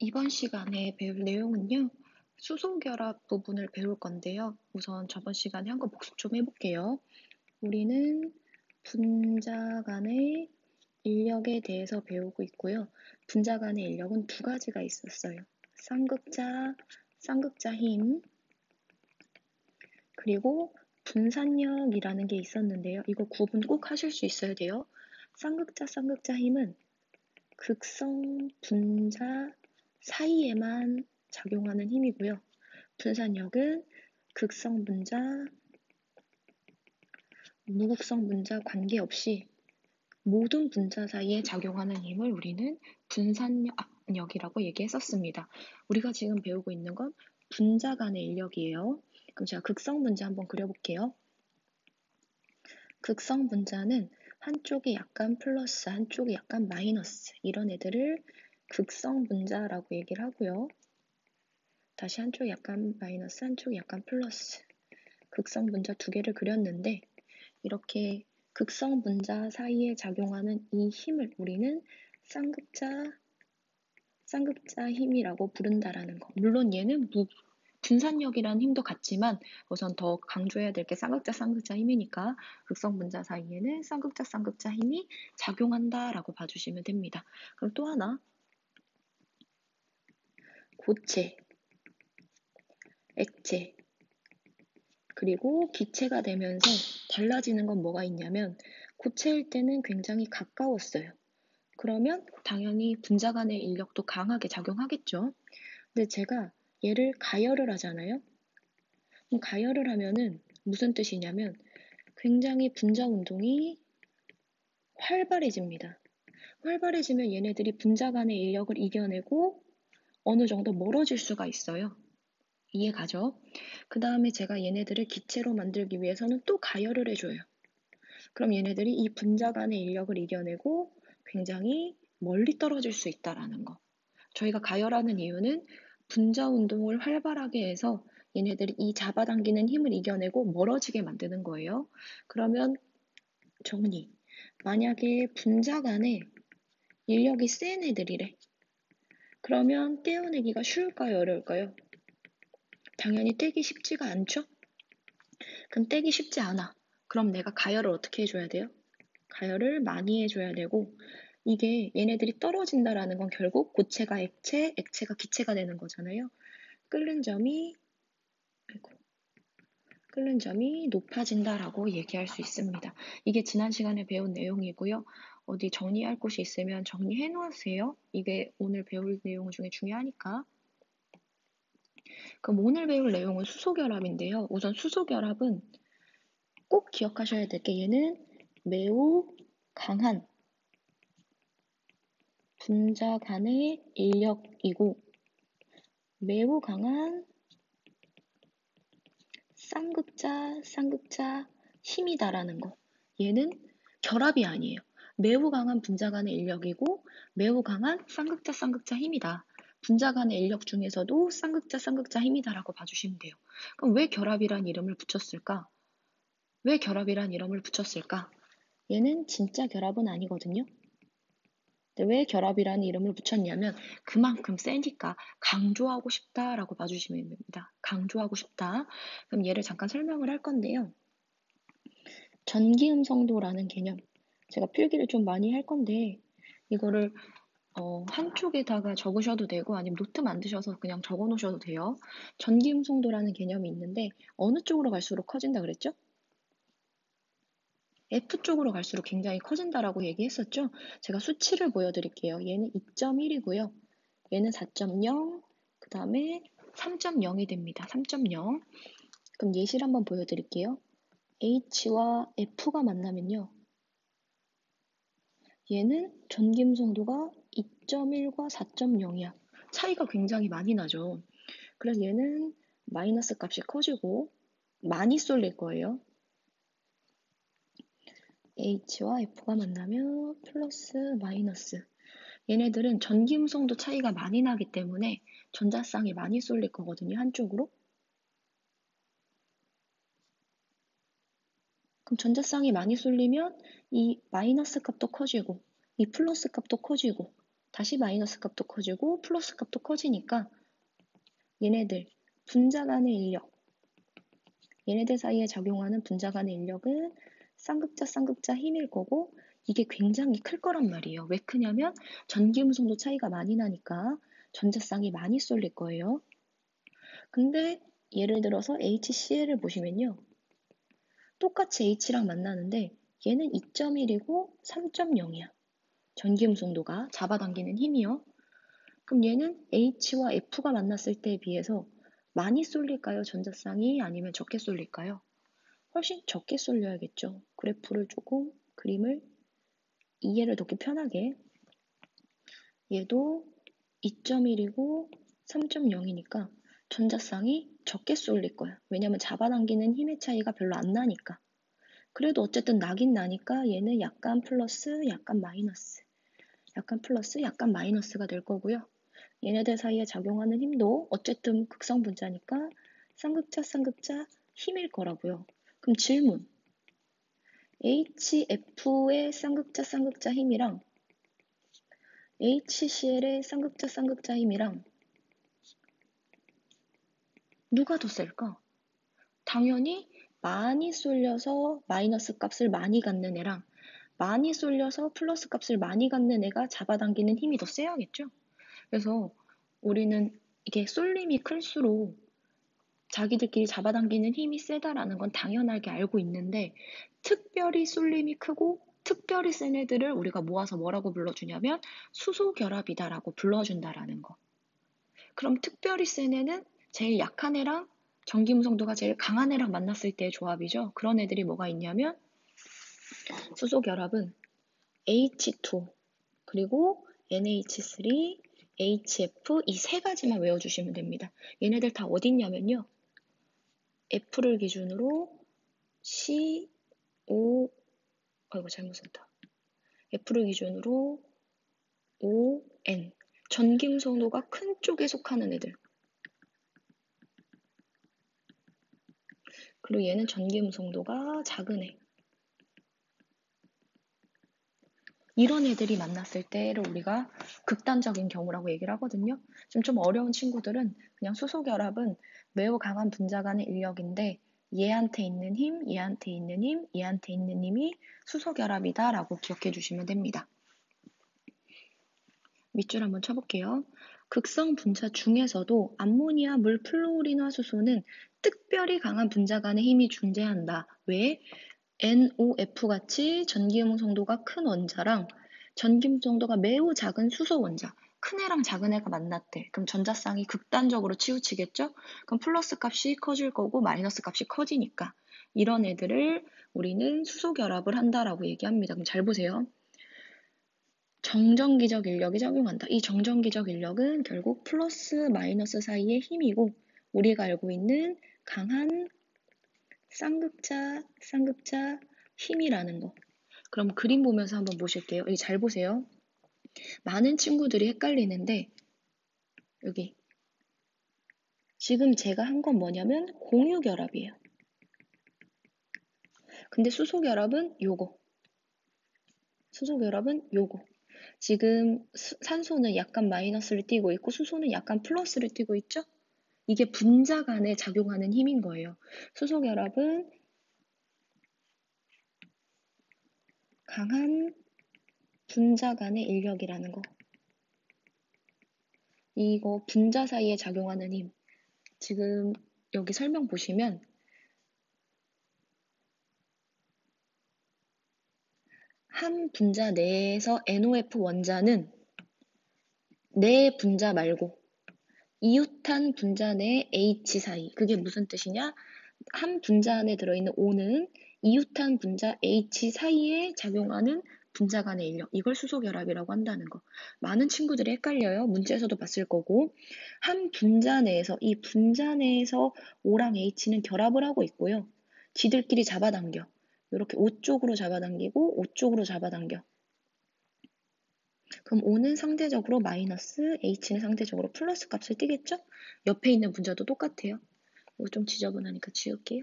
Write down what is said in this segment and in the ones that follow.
이번 시간에 배울 내용은요, 수소결합 부분을 배울 건데요. 우선 저번 시간에 한 거 복습 좀 해볼게요. 우리는 분자 간의 인력에 대해서 배우고 있고요. 분자 간의 인력은 두 가지가 있었어요. 쌍극자, 쌍극자 힘, 그리고 분산력이라는 게 있었는데요. 이거 구분 꼭 하실 수 있어야 돼요. 쌍극자, 쌍극자 힘은 극성 분자 사이에만 작용하는 힘이고요. 분산력은 극성 분자, 무극성 분자 관계없이 모든 분자 사이에 작용하는 힘을 우리는 분산력이라고 얘기했었습니다. 우리가 지금 배우고 있는 건 분자 간의 인력이에요. 그럼 제가 극성 분자 한번 그려볼게요. 극성 분자는 한쪽이 약간 플러스, 한쪽이 약간 마이너스 이런 애들을 극성 분자라고 얘기를 하고요. 다시 한쪽이 약간 마이너스, 한쪽이 약간 플러스. 극성 분자 두 개를 그렸는데 이렇게 극성 분자 사이에 작용하는 이 힘을 우리는 쌍극자 힘이라고 부른다라는 거. 물론 얘는 분산력이라는 힘도 같지만 우선 더 강조해야 될 게 쌍극자 힘이니까 극성 분자 사이에는 쌍극자 힘이 작용한다라고 봐주시면 됩니다. 그럼 또 하나, 고체, 액체, 그리고 기체가 되면서 달라지는 건 뭐가 있냐면 고체일 때는 굉장히 가까웠어요. 그러면 당연히 분자 간의 인력도 강하게 작용하겠죠. 근데 제가 얘를 가열을 하잖아요. 그럼 가열을 하면은 무슨 뜻이냐면 굉장히 분자 운동이 활발해집니다. 활발해지면 얘네들이 분자 간의 인력을 이겨내고 어느 정도 멀어질 수가 있어요. 이해 가죠? 그 다음에 제가 얘네들을 기체로 만들기 위해서는 또 가열을 해줘요. 그럼 얘네들이 이 분자 간의 인력을 이겨내고 굉장히 멀리 떨어질 수 있다라는 거. 저희가 가열하는 이유는 분자 운동을 활발하게 해서 얘네들이 이 잡아당기는 힘을 이겨내고 멀어지게 만드는 거예요. 그러면 정리. 만약에 분자 간에 인력이 센 애들이래. 그러면 떼어내기가 쉬울까요? 어려울까요? 당연히 떼기 쉽지가 않죠? 그럼 떼기 쉽지 않아. 그럼 내가 가열을 어떻게 해줘야 돼요? 가열을 많이 해줘야 되고 이게 얘네들이 떨어진다라는 건 결국 고체가 액체, 액체가 기체가 되는 거잖아요. 끓는 점이 높아진다라고 얘기할 수 있습니다. 이게 지난 시간에 배운 내용이고요. 어디 정리할 곳이 있으면 정리해 놓으세요. 이게 오늘 배울 내용 중에 중요하니까. 그럼 오늘 배울 내용은 수소결합인데요. 우선 수소결합은 꼭 기억하셔야 될 게 얘는 매우 강한 분자 간의 인력이고 매우 강한 쌍극자 힘이다라는 거. 얘는 결합이 아니에요. 매우 강한 분자 간의 인력이고 매우 강한 쌍극자 힘이다. 분자 간의 인력 중에서도 쌍극자 힘이다라고 봐주시면 돼요. 그럼 왜 결합이란 이름을 붙였을까? 왜 결합이란 이름을 붙였을까? 얘는 진짜 결합은 아니거든요. 왜 결합이라는 이름을 붙였냐면 그만큼 세니까 강조하고 싶다라고 봐주시면 됩니다. 강조하고 싶다. 그럼 얘를 잠깐 설명을 할 건데요. 전기음성도라는 개념. 제가 필기를 좀 많이 할 건데 이거를 한쪽에다가 적으셔도 되고 아니면 노트 만드셔서 그냥 적어 놓으셔도 돼요. 전기음성도라는 개념이 있는데 어느 쪽으로 갈수록 커진다 그랬죠? F 쪽으로 갈수록 굉장히 커진다라고 얘기했었죠? 제가 수치를 보여드릴게요. 얘는 2.1이고요. 얘는 4.0, 그 다음에 3.0이 됩니다. 3.0. 그럼 예시를 한번 보여드릴게요. H와 F가 만나면요. 얘는 전기음성도가 2.1과 4.0이야. 차이가 굉장히 많이 나죠. 그래서 얘는 마이너스 값이 커지고 많이 쏠릴 거예요. H와 F가 만나면 플러스 마이너스. 얘네들은 전기음성도 차이가 많이 나기 때문에 전자쌍이 많이 쏠릴 거거든요. 한쪽으로. 그럼 전자쌍이 많이 쏠리면 이 마이너스 값도 커지고 이 플러스 값도 커지고 다시 마이너스 값도 커지고 플러스 값도 커지니까 얘네들 분자 간의 인력, 얘네들 사이에 작용하는 분자 간의 인력은 쌍극자 쌍극자 힘일 거고 이게 굉장히 클 거란 말이에요. 왜 크냐면 전기음성도 차이가 많이 나니까 전자쌍이 많이 쏠릴 거예요. 근데 예를 들어서 HCl을 보시면요. 똑같이 H랑 만나는데 얘는 2.1이고 3.0이야. 전기음성도가 잡아당기는 힘이요. 그럼 얘는 H와 F가 만났을 때에 비해서 많이 쏠릴까요? 전자쌍이 아니면 적게 쏠릴까요? 훨씬 적게 쏠려야겠죠. 그래프를 조금 그림을 이해를 돕기 편하게 얘도 2.1이고 3.0이니까 전자쌍이 적게 쏠릴 거야. 왜냐면 잡아당기는 힘의 차이가 별로 안 나니까. 그래도 어쨌든 나긴 나니까 얘는 약간 플러스, 약간 마이너스, 약간 플러스, 약간 마이너스가 될 거고요. 얘네들 사이에 작용하는 힘도 어쨌든 극성분자니까 쌍극자, 쌍극자 힘일 거라고요. 그럼 질문. HF의 쌍극자, 쌍극자 힘이랑 HCl의 쌍극자, 쌍극자 힘이랑 누가 더 셀까? 당연히 많이 쏠려서 마이너스 값을 많이 갖는 애랑 많이 쏠려서 플러스 값을 많이 갖는 애가 잡아당기는 힘이 더 세야겠죠? 그래서 우리는 이게 쏠림이 클수록 자기들끼리 잡아당기는 힘이 세다라는 건 당연하게 알고 있는데 특별히 쏠림이 크고 특별히 센 애들을 우리가 모아서 뭐라고 불러주냐면 수소결합이다라고 불러준다라는 거. 그럼 특별히 센 애는 제일 약한 애랑 전기무성도가 제일 강한 애랑 만났을 때의 조합이죠. 그런 애들이 뭐가 있냐면 수소결합은 H2 그리고 NH3, HF 이 세 가지만 외워주시면 됩니다. 얘네들 다 어딨냐면요. F를 기준으로 C, O, 아이고 잘못 썼다. F를 기준으로 O, N 전기음성도가 큰 쪽에 속하는 애들. 그리고 얘는 전기음성도가 작은 애. 이런 애들이 만났을 때를 우리가 극단적인 경우라고 얘기를 하거든요. 좀 어려운 친구들은 그냥 수소결합은 매우 강한 분자 간의 인력인데 얘한테 있는 힘, 얘한테 있는 힘, 얘한테 있는 힘이 수소결합이다 라고 기억해 주시면 됩니다. 밑줄 한번 쳐볼게요. 극성 분자 중에서도 암모니아, 물, 플로리나 수소는 특별히 강한 분자 간의 힘이 존재한다. 왜? NOF같이 전기음성도가 큰 원자랑 전기음성도가 매우 작은 수소 원자, 큰 애랑 작은 애가 만났대. 그럼 전자쌍이 극단적으로 치우치겠죠? 그럼 플러스 값이 커질 거고 마이너스 값이 커지니까 이런 애들을 우리는 수소 결합을 한다라고 얘기합니다. 그럼 잘 보세요. 정전기적 인력이 작용한다. 이 정전기적 인력은 결국 플러스 마이너스 사이의 힘이고 우리가 알고 있는 강한 쌍극자 힘이라는 거. 그럼 그림 보면서 한번 보실게요. 여기 잘 보세요. 많은 친구들이 헷갈리는데 여기 지금 제가 한 건 뭐냐면 공유결합이에요. 근데 수소결합은 요거. 수소결합은 요거. 지금 산소는 약간 마이너스를 띠고 있고 수소는 약간 플러스를 띠고 있죠? 이게 분자 간에 작용하는 힘인 거예요. 수소결합은 강한 분자 간의 인력이라는 거. 이거 분자 사이에 작용하는 힘. 지금 여기 설명 보시면 한 분자 내에서 NOF 원자는 내 분자 말고 이웃한 분자 내 H 사이. 그게 무슨 뜻이냐? 한 분자 안에 들어있는 O는 이웃한 분자 H 사이에 작용하는 분자 간의 인력. 이걸 수소결합이라고 한다는 거. 많은 친구들이 헷갈려요. 문제에서도 봤을 거고. 한 분자 내에서, 이 분자 내에서 O랑 H는 결합을 하고 있고요. 지들끼리 잡아당겨. 이렇게 O 쪽으로 잡아당기고 O 쪽으로 잡아당겨. 그럼 O는 상대적으로 마이너스, H는 상대적으로 플러스 값을 띠겠죠? 옆에 있는 분자도 똑같아요. 이거 좀 지저분하니까 지울게요.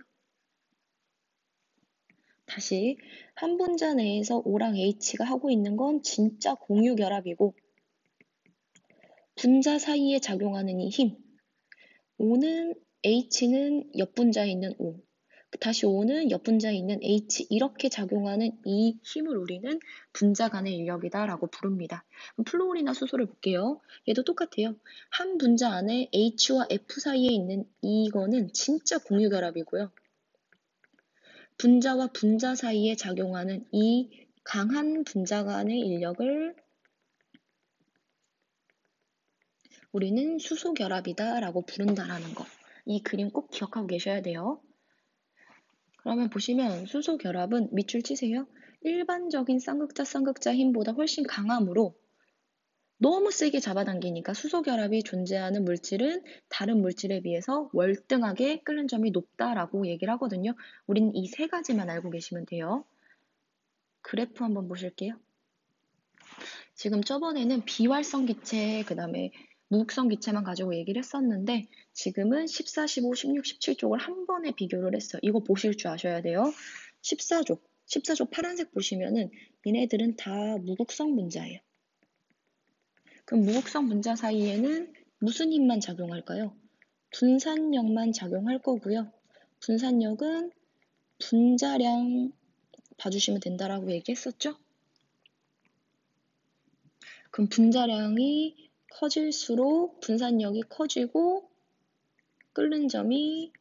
다시 한 분자 내에서 O랑 H가 하고 있는 건 진짜 공유 결합이고 분자 사이에 작용하는 이 힘. O는 H는 옆분자에 있는 O. 다시 O는 옆분자에 있는 H. 이렇게 작용하는 이 힘을 우리는 분자 간의 인력이다라고 부릅니다. 그럼 플루오린이나 수소를 볼게요. 얘도 똑같아요. 한 분자 안에 H와 F 사이에 있는 이거는 진짜 공유결합이고요. 분자와 분자 사이에 작용하는 이 강한 분자 간의 인력을 우리는 수소결합이다라고 부른다라는 거. 이 그림 꼭 기억하고 계셔야 돼요. 그러면 보시면 수소결합은 밑줄 치세요. 일반적인 쌍극자 힘보다 훨씬 강함으로 너무 세게 잡아당기니까 수소결합이 존재하는 물질은 다른 물질에 비해서 월등하게 끓는 점이 높다라고 얘기를 하거든요. 우린 이 세 가지만 알고 계시면 돼요. 그래프 한번 보실게요. 지금 저번에는 비활성 기체, 그 다음에 무극성 기체만 가지고 얘기를 했었는데 지금은 14, 15, 16, 17족을 한 번에 비교를 했어요. 이거 보실 줄 아셔야 돼요. 14족 파란색 보시면은 얘네들은 다 무극성 분자예요. 그럼 무극성 분자 사이에는 무슨 힘만 작용할까요? 분산력만 작용할 거고요. 분산력은 분자량 봐주시면 된다라고 얘기했었죠? 그럼 분자량이 커질수록 분산력이 커지고 끓는 점이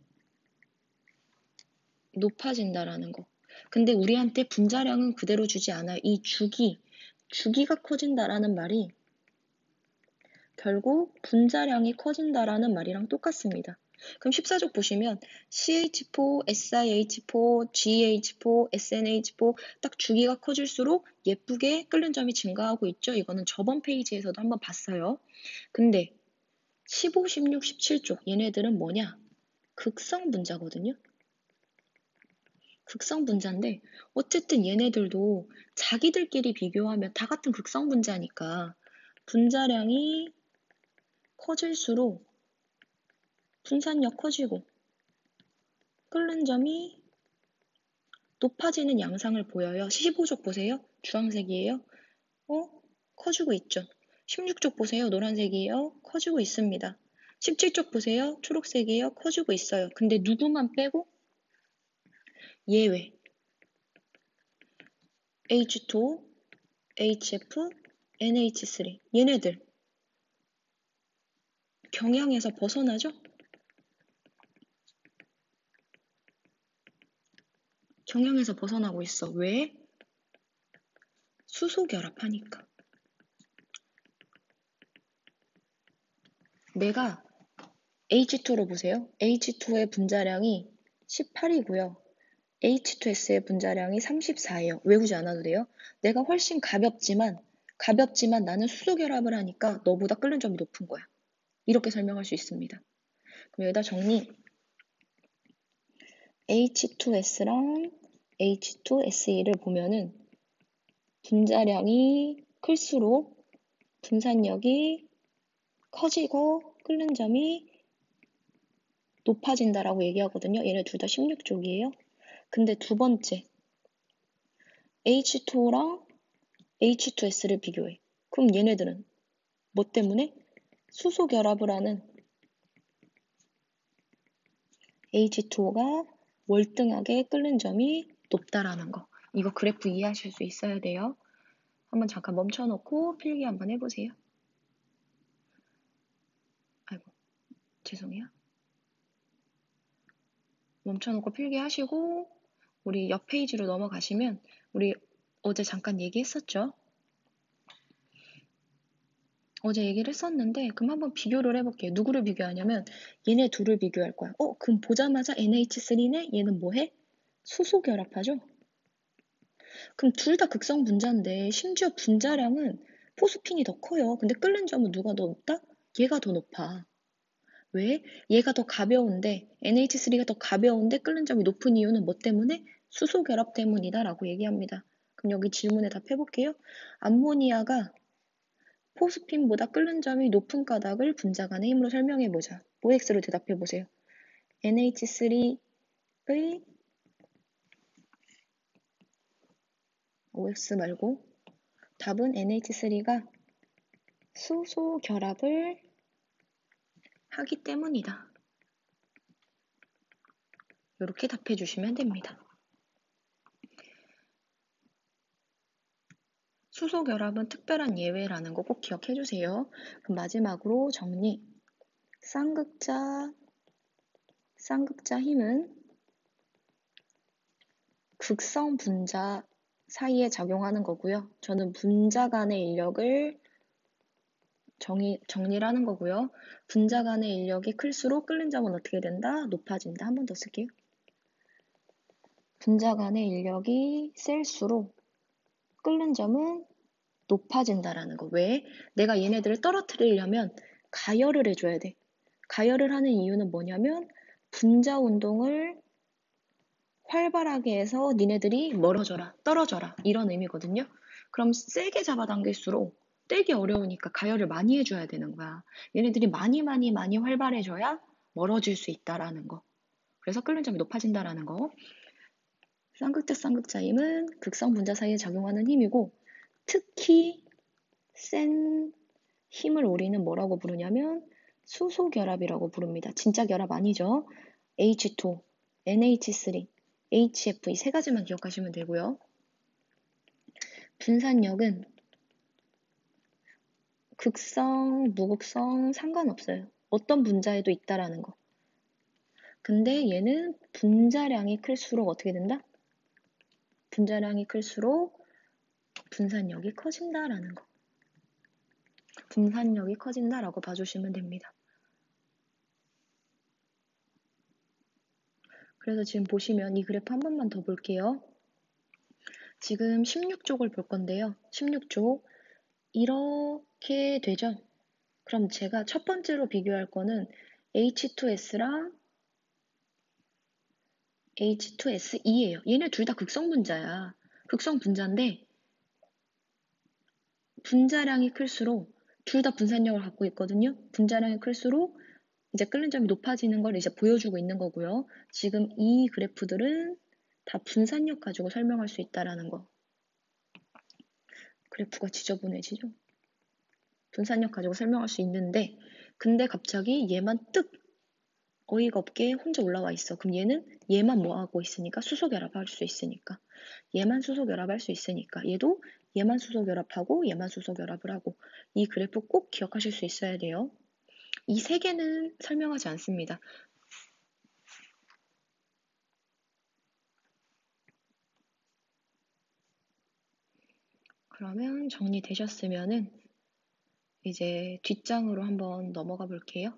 높아진다라는 거. 근데 우리한테 분자량은 그대로 주지 않아요. 이 주기가 커진다라는 말이 결국 분자량이 커진다라는 말이랑 똑같습니다. 그럼 14족 보시면 CH4, SiH4, GH4, SNH4 딱 주기가 커질수록 예쁘게 끓는 점이 증가하고 있죠. 이거는 저번 페이지에서도 한번 봤어요. 근데 15, 16, 17쪽 얘네들은 뭐냐? 극성 분자거든요. 극성 분자인데 어쨌든 얘네들도 자기들끼리 비교하면 다 같은 극성 분자니까 분자량이 커질수록 분산력 커지고 끓는 점이 높아지는 양상을 보여요. 15족 보세요. 주황색이에요. 커지고 있죠. 16쪽 보세요. 노란색이에요. 커지고 있습니다. 17쪽 보세요. 초록색이에요. 커지고 있어요. 근데 누구만 빼고? 예외. H2O, HF, NH3. 얘네들 경향에서 벗어나죠? 경향에서 벗어나고 있어. 왜? 수소 결합하니까. 내가 H2로 보세요. H2의 분자량이 18이고요. H2S의 분자량이 34예요. 외우지 않아도 돼요. 내가 훨씬 가볍지만 나는 수소 결합을 하니까 너보다 끓는 점이 높은 거야. 이렇게 설명할 수 있습니다. 그럼 여기다 정리. H2S랑 H2SE를 보면은 분자량이 클수록 분산력이 커지고 끓는 점이 높아진다라고 얘기하거든요. 얘네 둘 다 16족이에요. 근데 두 번째 H2O랑 H2S를 비교해. 그럼 얘네들은 뭐 때문에? 수소 결합을 하는 H2O가 월등하게 끓는 점이 높다라는 거. 이거 그래프 이해하실 수 있어야 돼요. 한번 잠깐 멈춰놓고 필기 한번 해보세요. 아이고, 죄송해요. 멈춰놓고 필기하시고 우리 옆 페이지로 넘어가시면 우리 어제 잠깐 얘기했었죠. 어제 얘기를 했었는데 그럼 한번 비교를 해볼게요. 누구를 비교하냐면 얘네 둘을 비교할 거야. 그럼 보자마자 NH3네? 얘는 뭐해? 수소 결합하죠? 그럼 둘 다 극성 분자인데 심지어 분자량은 포스핀이 더 커요. 근데 끓는 점은 누가 더 높다? 얘가 더 높아. 왜? 얘가 더 가벼운데 NH3가 더 가벼운데 끓는 점이 높은 이유는 뭐 때문에? 수소 결합 때문이다 라고 얘기합니다. 그럼 여기 질문에 답해볼게요. 암모니아가 포스핀보다 끓는 점이 높은 까닭을 분자 간의 힘으로 설명해보자. OX로 대답해보세요. NH3의 OX 말고 답은 NH3가 수소 결합을 하기 때문이다. 이렇게 답해 주시면 됩니다. 수소 결합은 특별한 예외라는 거 꼭 기억해 주세요. 그럼 마지막으로 정리. 쌍극자 힘은 극성 분자 사이에 작용하는 거고요. 저는 분자 간의 인력을 정리를 하는 거고요. 분자 간의 인력이 클수록 끓는 점은 어떻게 된다? 높아진다. 한 번 더 쓸게요. 분자 간의 인력이 셀수록 끓는 점은 높아진다라는 거. 왜? 내가 얘네들을 떨어뜨리려면 가열을 해줘야 돼. 가열을 하는 이유는 뭐냐면 분자 운동을 활발하게 해서 니네들이 멀어져라, 떨어져라 이런 의미거든요. 그럼 세게 잡아당길수록 떼기 어려우니까 가열을 많이 해줘야 되는 거야. 얘네들이 많이 활발해져야 멀어질 수 있다라는 거. 그래서 끓는 점이 높아진다라는 거. 쌍극자 힘은 극성 분자 사이에 작용하는 힘이고 특히 센 힘을 우리는 뭐라고 부르냐면 수소 결합이라고 부릅니다. 진짜 결합 아니죠. H2, NH3, HF 이 세 가지만 기억하시면 되고요. 분산력은 극성, 무극성 상관없어요. 어떤 분자에도 있다라는 거. 근데 얘는 분자량이 클수록 어떻게 된다? 분자량이 클수록 분산력이 커진다라는 거. 분산력이 커진다라고 봐주시면 됩니다. 그래서 지금 보시면 이 그래프 한 번만 더 볼게요. 지금 16쪽을 볼 건데요. 16쪽 이렇게 되죠. 그럼 제가 첫 번째로 비교할 거는 H2S랑 H2SE예요. 얘네 둘 다 극성 분자야. 극성 분자인데 분자량이 클수록 둘 다 분산력을 갖고 있거든요. 분자량이 클수록 이제 끓는 점이 높아지는 걸 이제 보여주고 있는 거고요. 지금 이 그래프들은 다 분산력 가지고 설명할 수 있다라는 거. 그래프가 지저분해지죠. 분산력 가지고 설명할 수 있는데 근데 갑자기 얘만 뜩 어이가 없게 혼자 올라와 있어. 그럼 얘만 뭐 하고 있으니까 수소 결합할 수 있으니까 얘만 수소 결합할 수 있으니까 얘도 얘만 수소 결합하고 얘만 수소 결합을 하고 이 그래프 꼭 기억하실 수 있어야 돼요. 이 세 개는 설명하지 않습니다. 그러면 정리되셨으면은 이제 뒷장으로 한번 넘어가 볼게요.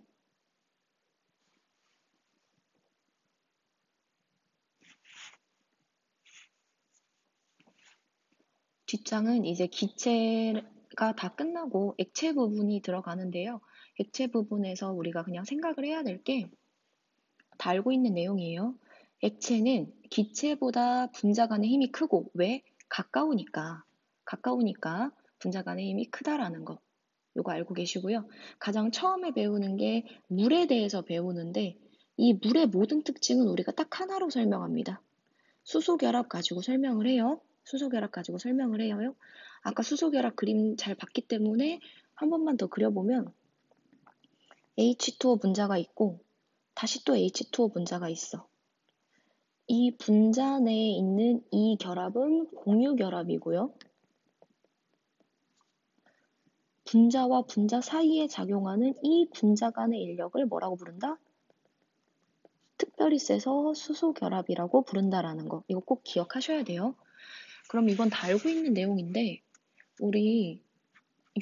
뒷장은 이제 기체가 다 끝나고 액체 부분이 들어가는데요. 액체 부분에서 우리가 그냥 생각을 해야 될 게 다 알고 있는 내용이에요. 액체는 기체보다 분자 간의 힘이 크고 왜? 가까우니까 분자 간의 힘이 크다라는 거. 이거 알고 계시고요. 가장 처음에 배우는 게 물에 대해서 배우는데 이 물의 모든 특징은 우리가 딱 하나로 설명합니다. 수소결합 가지고 설명을 해요. 수소결합 가지고 설명을 해요. 아까 수소결합 그림 잘 봤기 때문에 한 번만 더 그려보면 H2O 분자가 있고 다시 또 H2O 분자가 있어. 이 분자 내에 있는 이 결합은 공유결합이고요. 분자와 분자 사이에 작용하는 이 분자 간의 인력을 뭐라고 부른다? 특별히 세서 수소결합이라고 부른다라는 거. 이거 꼭 기억하셔야 돼요. 그럼 이건 다 알고 있는 내용인데 우리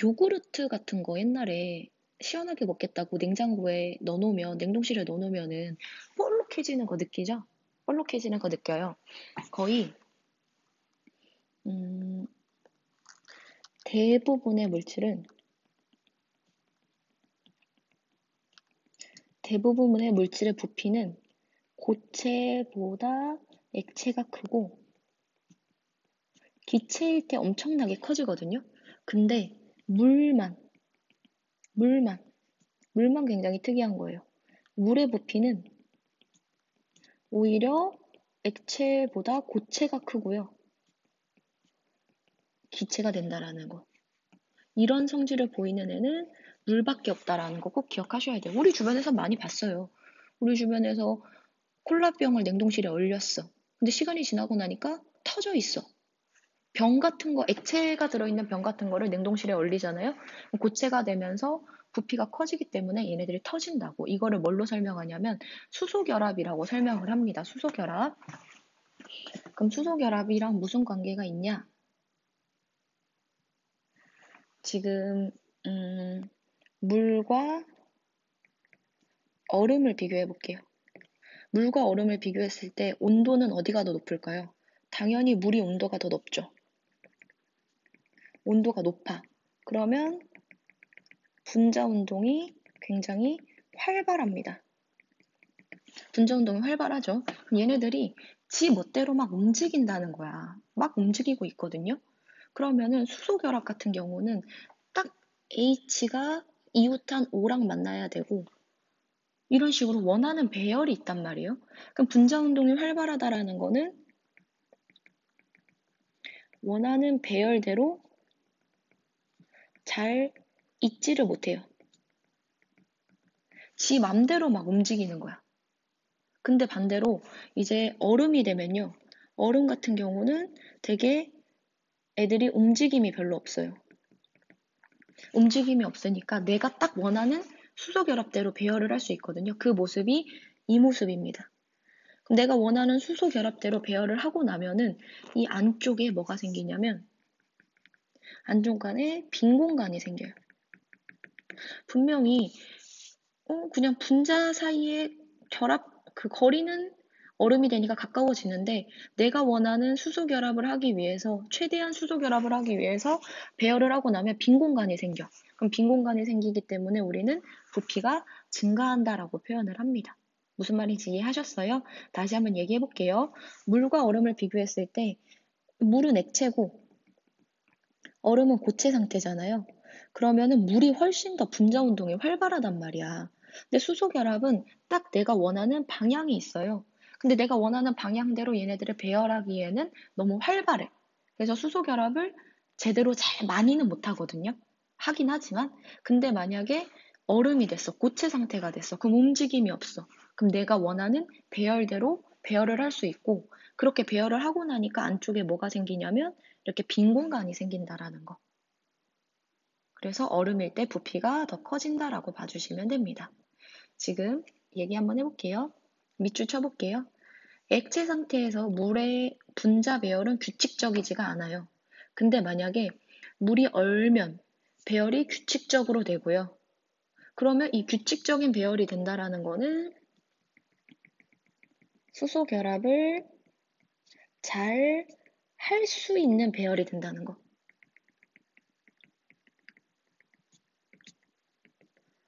요구르트 같은 거 옛날에 시원하게 먹겠다고 냉장고에 넣어놓으면 냉동실에 넣어놓으면은 볼록해지는 거 느끼죠? 볼록해지는 거 느껴요. 거의 대부분의 물질의 부피는 고체보다 액체가 크고 기체일 때 엄청나게 커지거든요. 근데 물만 굉장히 특이한 거예요. 물의 부피는 오히려 액체보다 고체가 크고요. 기체가 된다라는 거. 이런 성질을 보이는 애는 물밖에 없다라는 거 꼭 기억하셔야 돼요. 우리 주변에서 많이 봤어요. 우리 주변에서 콜라병을 냉동실에 얼렸어. 근데 시간이 지나고 나니까 터져 있어. 병 같은 거, 액체가 들어있는 병 같은 거를 냉동실에 얼리잖아요. 고체가 되면서 부피가 커지기 때문에 얘네들이 터진다고. 이거를 뭘로 설명하냐면 수소결합이라고 설명을 합니다. 수소결합. 그럼 수소결합이랑 무슨 관계가 있냐? 지금 물과 얼음을 비교해 볼게요. 물과 얼음을 비교했을 때 온도는 어디가 더 높을까요? 당연히 물이 온도가 더 높죠. 온도가 높아. 그러면 분자 운동이 굉장히 활발합니다. 분자 운동이 활발하죠. 얘네들이 지 멋대로 막 움직인다는 거야. 막 움직이고 있거든요. 그러면은 수소결합 같은 경우는 딱 H가 이웃한 O랑 만나야 되고 이런 식으로 원하는 배열이 있단 말이에요. 그럼 분자 운동이 활발하다라는 거는 원하는 배열대로 잘 있지를 못해요. 지 맘대로 막 움직이는 거야. 근데 반대로 이제 얼음이 되면요. 얼음 같은 경우는 되게 애들이 움직임이 별로 없어요. 움직임이 없으니까 내가 딱 원하는 수소결합대로 배열을 할 수 있거든요. 그 모습이 이 모습입니다. 그럼 내가 원하는 수소결합대로 배열을 하고 나면은 이 안쪽에 뭐가 생기냐면 안쪽간에 빈 공간이 생겨요. 분명히 그냥 분자 사이에 결합 그 거리는 얼음이 되니까 가까워지는데 내가 원하는 수소 결합을 하기 위해서 최대한 수소 결합을 하기 위해서 배열을 하고 나면 빈 공간이 생겨. 그럼 빈 공간이 생기기 때문에 우리는 부피가 증가한다라고 표현을 합니다. 무슨 말인지 이해하셨어요? 다시 한번 얘기해 볼게요. 물과 얼음을 비교했을 때 물은 액체고 얼음은 고체 상태잖아요. 그러면은 물이 훨씬 더 분자 운동이 활발하단 말이야. 근데 수소 결합은 딱 내가 원하는 방향이 있어요. 근데 내가 원하는 방향대로 얘네들을 배열하기에는 너무 활발해. 그래서 수소 결합을 제대로 잘 많이는 못 하거든요. 하긴 하지만 근데 만약에 얼음이 됐어. 고체 상태가 됐어. 그럼 움직임이 없어. 그럼 내가 원하는 배열대로 배열을 할 수 있고 그렇게 배열을 하고 나니까 안쪽에 뭐가 생기냐면 이렇게 빈 공간이 생긴다라는 거. 그래서 얼음일 때 부피가 더 커진다라고 봐주시면 됩니다. 지금 얘기 한번 해볼게요. 밑줄 쳐볼게요. 액체 상태에서 물의 분자 배열은 규칙적이지가 않아요. 근데 만약에 물이 얼면 배열이 규칙적으로 되고요. 그러면 이 규칙적인 배열이 된다라는 거는 수소 결합을 잘 할 수 있는 배열이 된다는 거.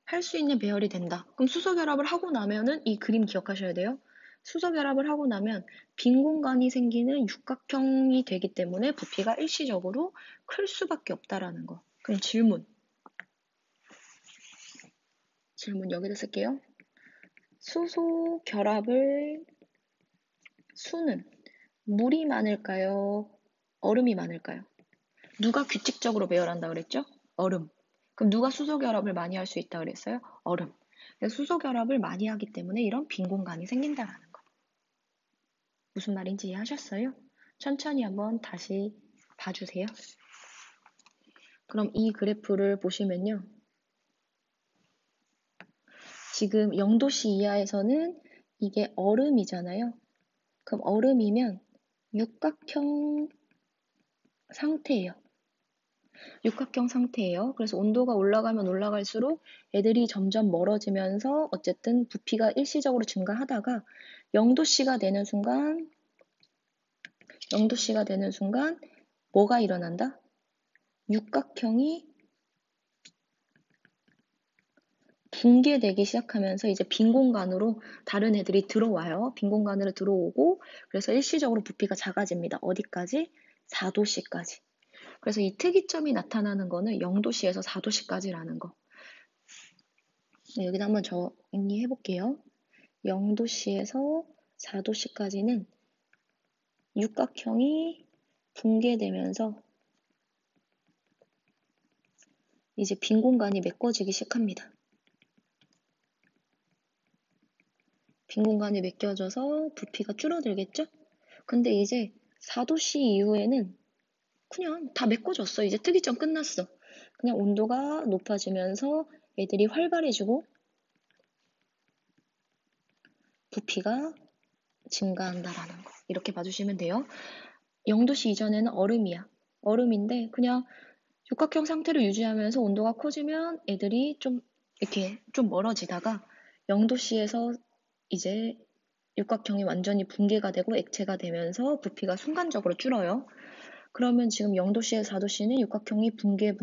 할 수 있는 배열이 된다. 그럼 수소 결합을 하고 나면은 이 그림 기억하셔야 돼요. 수소 결합을 하고 나면 빈 공간이 생기는 육각형이 되기 때문에 부피가 일시적으로 클 수밖에 없다라는 거. 그럼 질문 여기다 쓸게요. 수소 결합을 수는 물이 많을까요? 얼음이 많을까요? 누가 규칙적으로 배열한다 그랬죠? 얼음. 그럼 누가 수소 결합을 많이 할 수 있다 그랬어요? 얼음. 수소 결합을 많이 하기 때문에 이런 빈 공간이 생긴다라는 거. 무슨 말인지 이해하셨어요? 천천히 한번 다시 봐주세요. 그럼 이 그래프를 보시면요. 지금 0도씨 이하에서는 이게 얼음이잖아요. 그럼 얼음이면 육각형 상태예요. 육각형 상태예요. 그래서 온도가 올라가면 올라갈수록 애들이 점점 멀어지면서 어쨌든 부피가 일시적으로 증가하다가 0도씨가 되는 순간 0도씨가 되는 순간 뭐가 일어난다? 육각형이 붕괴되기 시작하면서 이제 빈 공간으로 다른 애들이 들어와요. 빈 공간으로 들어오고 그래서 일시적으로 부피가 작아집니다. 어디까지? 4도씨까지. 그래서 이 특이점이 나타나는 거는 0도씨에서 4도씨까지라는 거. 네, 여기다 한번 정리해 볼게요. 0도씨에서 4도씨까지는 육각형이 붕괴되면서 이제 빈 공간이 메꿔지기 시작합니다. 빈 공간이 메꿔져서 부피가 줄어들겠죠? 근데 이제 4도씨 이후에는 그냥 다 메꿔졌어. 이제 특이점 끝났어. 그냥 온도가 높아지면서 애들이 활발해지고 부피가 증가한다라는 거. 이렇게 봐주시면 돼요. 0도씨 이전에는 얼음이야. 얼음인데 그냥 육각형 상태를 유지하면서 온도가 커지면 애들이 좀 이렇게 좀 멀어지다가 0도씨에서 이제 육각형이 완전히 붕괴가 되고 액체가 되면서 부피가 순간적으로 줄어요. 그러면 지금 0도씨에서 4도씨는 육각형이 붕괴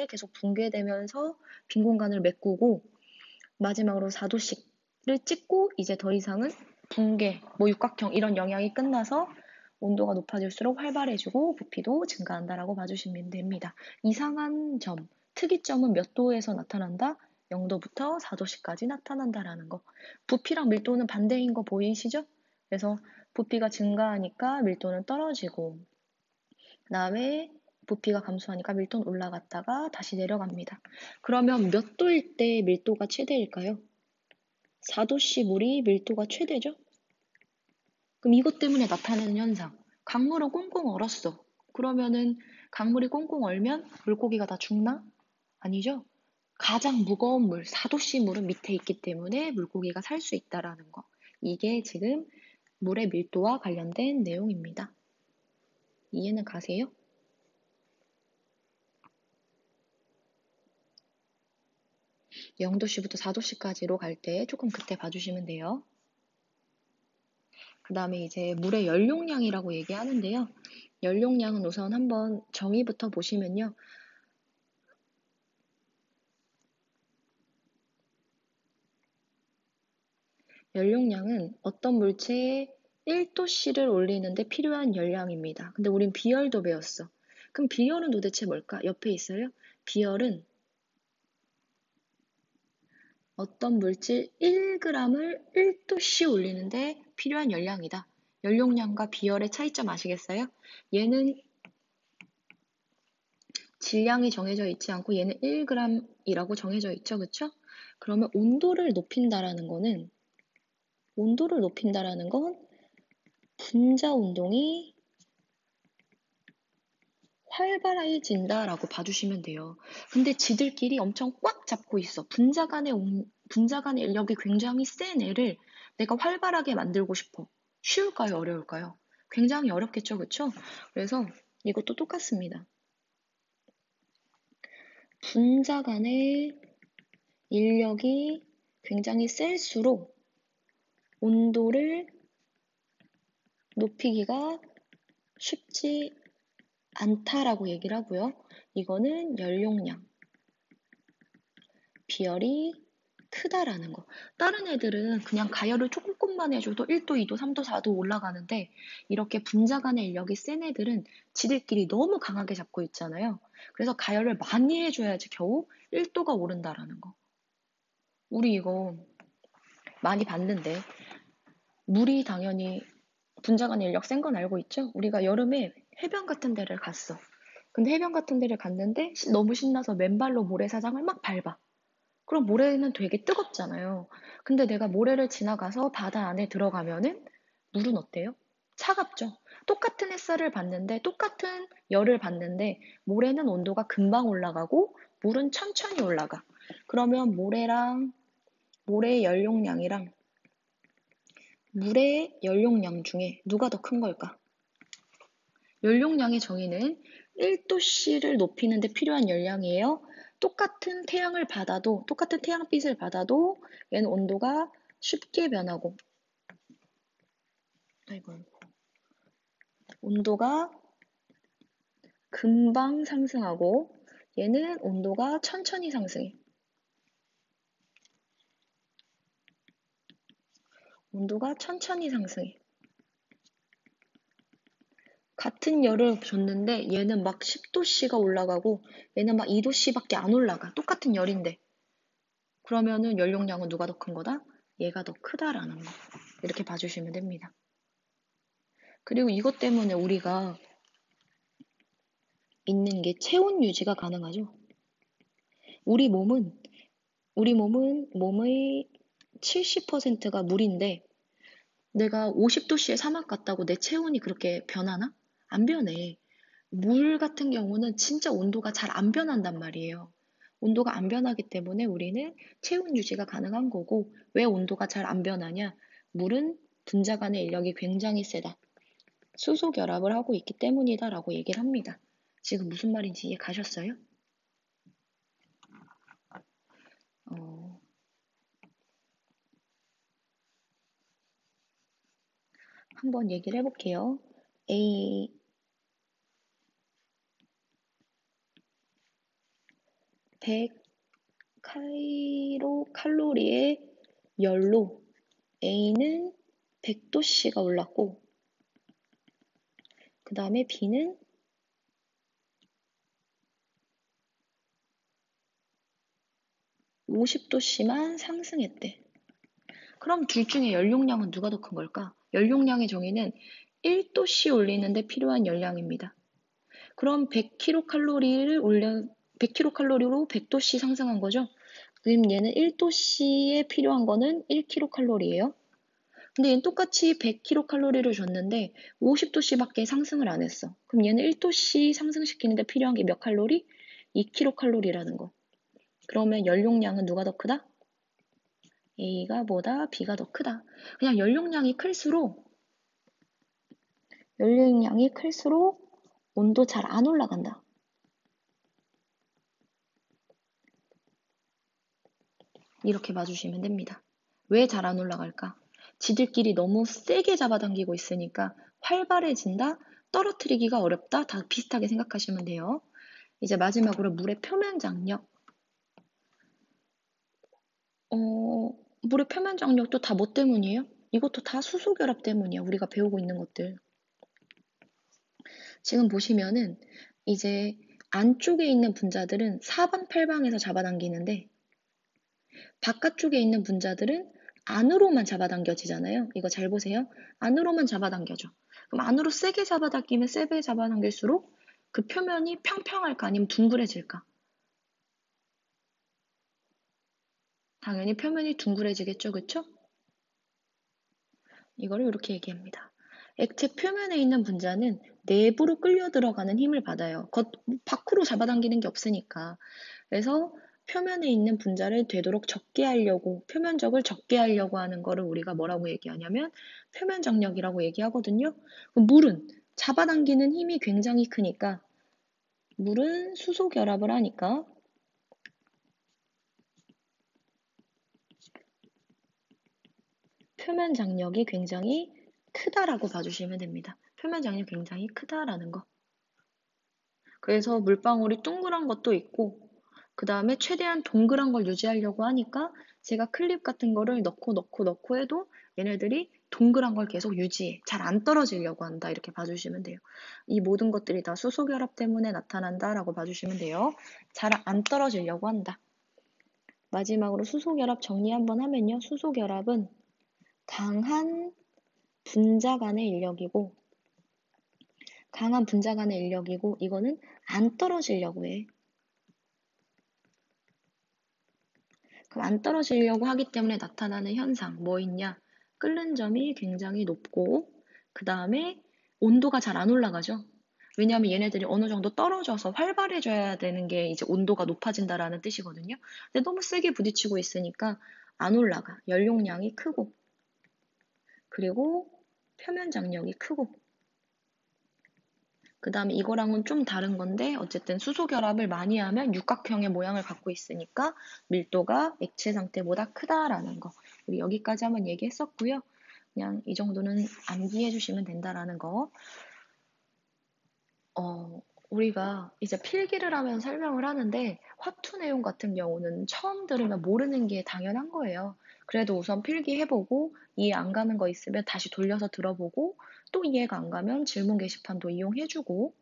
계속 붕괴되면서 빈 공간을 메꾸고 마지막으로 4도씩을 찍고 이제 더 이상은 붕괴, 뭐 육각형 이런 영향이 끝나서 온도가 높아질수록 활발해지고 부피도 증가한다라고 봐주시면 됩니다. 이상한 점, 특이점은 몇 도에서 나타난다? 0도부터 4도씩까지 나타난다라는 거. 부피랑 밀도는 반대인 거 보이시죠? 그래서 부피가 증가하니까 밀도는 떨어지고 그다음에 부피가 감소하니까 밀도는 올라갔다가 다시 내려갑니다. 그러면 몇 도일 때 밀도가 최대일까요? 4도씨 물이 밀도가 최대죠? 그럼 이것 때문에 나타나는 현상. 강물은 꽁꽁 얼었어. 그러면은 강물이 꽁꽁 얼면 물고기가 다 죽나? 아니죠. 가장 무거운 물, 4도씨 물은 밑에 있기 때문에 물고기가 살 수 있다라는 거. 이게 지금 물의 밀도와 관련된 내용입니다. 이해는 가세요? 0도씨부터 4도씨까지로 갈 때 조금 그때 봐주시면 돼요. 그 다음에 이제 물의 연용량이라고 얘기하는데요. 연용량은 우선 한번 정의부터 보시면요. 연용량은 어떤 물체에 1도씨를 올리는데 필요한 열량입니다. 근데 우린 비열도 배웠어. 그럼 비열은 도대체 뭘까? 옆에 있어요. 비열은 어떤 물질 1g을 1도씨 올리는데 필요한 열량이다. 연용량과 비열의 차이점 아시겠어요? 얘는 질량이 정해져 있지 않고 얘는 1g이라고 정해져 있죠. 그쵸? 그러면 온도를 높인다라는 건 분자 운동이 활발해진다라고 봐주시면 돼요. 근데 지들끼리 엄청 꽉 잡고 있어. 분자 간의 인력이 굉장히 센 애를 내가 활발하게 만들고 싶어. 쉬울까요? 어려울까요? 굉장히 어렵겠죠. 그쵸? 그래서 이것도 똑같습니다. 분자 간의 인력이 굉장히 셀수록 온도를 높이기가 쉽지 않다라고 얘기를 하고요. 이거는 연용량, 비열이 크다라는 거. 다른 애들은 그냥 가열을 조금만 해줘도 1도, 2도, 3도, 4도 올라가는데 이렇게 분자 간의 인력이 센 애들은 지들끼리 너무 강하게 잡고 있잖아요. 그래서 가열을 많이 해줘야지 겨우 1도가 오른다라는 거. 우리 이거 많이 봤는데 물이 당연히 분자 간의 인력 센 건 알고 있죠? 우리가 여름에 해변 같은 데를 갔어. 근데 해변 같은 데를 갔는데 너무 신나서 맨발로 모래사장을 막 밟아. 그럼 모래는 되게 뜨겁잖아요. 근데 내가 모래를 지나가서 바다 안에 들어가면은 물은 어때요? 차갑죠? 똑같은 햇살을 받는데, 똑같은 열을 받는데, 모래는 온도가 금방 올라가고, 물은 천천히 올라가. 그러면 모래의 연용량이랑 물의 연용량 중에 누가 더 큰 걸까? 연용량의 정의는 1도씨를 높이는 데 필요한 열량이에요. 똑같은 태양빛을 받아도 얘는 온도가 쉽게 변하고, 온도가 금방 상승하고, 얘는 온도가 천천히 상승해. 온도가 천천히 상승해. 같은 열을 줬는데 얘는 막 10도씨가 올라가고 얘는 막 2도씨밖에 안 올라가. 똑같은 열인데. 그러면은 연용량은 누가 더 큰 거다? 얘가 더 크다라는 거. 이렇게 봐주시면 됩니다. 그리고 이것 때문에 우리가 있는 게 체온 유지가 가능하죠. 우리 몸은 몸의 70%가 물인데 내가 50도씨의 사막 갔다고 내 체온이 그렇게 변하나? 안 변해. 물 같은 경우는 진짜 온도가 잘 안 변한단 말이에요. 온도가 안 변하기 때문에 우리는 체온 유지가 가능한 거고, 왜 온도가 잘 안 변하냐? 물은 분자 간의 인력이 굉장히 세다. 수소 결합을 하고 있기 때문이다라고 얘기를 합니다. 지금 무슨 말인지 이해 가셨어요? 어, 한번 얘기를 해볼게요. A 100 칼로리의 열로 A는 100도씨가 올랐고, 그 다음에 B는 50도씨만 상승했대. 그럼 둘 중에 연용량은 누가 더 큰 걸까? 연용량의 정의는 1도씨 올리는데 필요한 열량입니다. 그럼 100kcal로 100도씨 상승한 거죠? 그럼 얘는 1도씨에 필요한 거는 1kcal예요. 근데 얘는 똑같이 100kcal를 줬는데 50도씨밖에 상승을 안 했어. 그럼 얘는 1도씨 상승시키는데 필요한 게 몇 칼로리? 2kcal라는 거. 그러면 연용량은 누가 더 크다? A가 보다 B가 더 크다. 그냥 연료량이 클수록 온도 잘 안 올라간다. 이렇게 봐주시면 됩니다. 왜 잘 안 올라갈까? 지들끼리 너무 세게 잡아당기고 있으니까 활발해진다, 떨어뜨리기가 어렵다, 다 비슷하게 생각하시면 돼요. 이제 마지막으로 물의 표면 장력. 물의 표면 장력도 다 뭐 때문이에요? 이것도 다 수소 결합 때문이야. 우리가 배우고 있는 것들. 지금 보시면은 이제 안쪽에 있는 분자들은 사방팔방에서 잡아당기는데 바깥쪽에 있는 분자들은 안으로만 잡아당겨지잖아요. 이거 잘 보세요. 안으로만 잡아당겨져. 그럼 안으로 세게 잡아당기면 세게 잡아당길수록 그 표면이 평평할까 아니면 둥그레질까? 당연히 표면이 둥그레지겠죠, 그쵸? 이거를 이렇게 얘기합니다. 액체 표면에 있는 분자는 내부로 끌려 들어가는 힘을 받아요. 밖으로 잡아당기는 게 없으니까. 그래서 표면에 있는 분자를 되도록 적게 하려고, 표면적을 적게 하려고 하는 거를 우리가 뭐라고 얘기하냐면 표면 장력이라고 얘기하거든요. 그럼 물은 잡아당기는 힘이 굉장히 크니까 물은 수소 결합을 하니까 표면 장력이 굉장히 크다라고 봐주시면 됩니다. 표면 장력이 굉장히 크다라는 거. 그래서 물방울이 둥그란 것도 있고, 그 다음에 최대한 동그란 걸 유지하려고 하니까 제가 클립 같은 거를 넣고 해도 얘네들이 동그란 걸 계속 유지해. 잘 안 떨어지려고 한다. 이렇게 봐주시면 돼요. 이 모든 것들이 다 수소 결합 때문에 나타난다라고 봐주시면 돼요. 잘 안 떨어지려고 한다. 마지막으로 수소 결합 정리 한번 하면요. 수소 결합은 강한 분자 간의 인력이고, 이거는 안 떨어지려고 해. 그럼 안 떨어지려고 하기 때문에 나타나는 현상 뭐 있냐? 끓는 점이 굉장히 높고 그 다음에 온도가 잘 안 올라가죠. 왜냐하면 얘네들이 어느 정도 떨어져서 활발해져야 되는 게 이제 온도가 높아진다라는 뜻이거든요. 근데 너무 세게 부딪히고 있으니까 안 올라가. 연용량이 크고 그리고 표면 장력이 크고 그 다음에 이거랑은 좀 다른 건데 어쨌든 수소 결합을 많이 하면 육각형의 모양을 갖고 있으니까 밀도가 액체 상태보다 크다라는 거. 우리 여기까지 한번 얘기했었고요. 그냥 이 정도는 암기해 주시면 된다라는 거. 우리가 이제 필기를 하면 설명을 하는데 화투 내용 같은 경우는 처음 들으면 모르는 게 당연한 거예요. 그래도 우선 필기해보고 이해 안 가는 거 있으면 다시 돌려서 들어보고 또 이해가 안 가면 질문 게시판도 이용해주고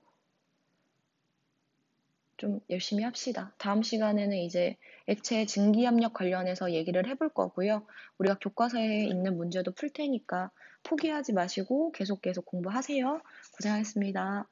좀 열심히 합시다. 다음 시간에는 이제 액체 증기압력 관련해서 얘기를 해볼 거고요. 우리가 교과서에 있는 문제도 풀 테니까 포기하지 마시고 계속 공부하세요. 고생하셨습니다.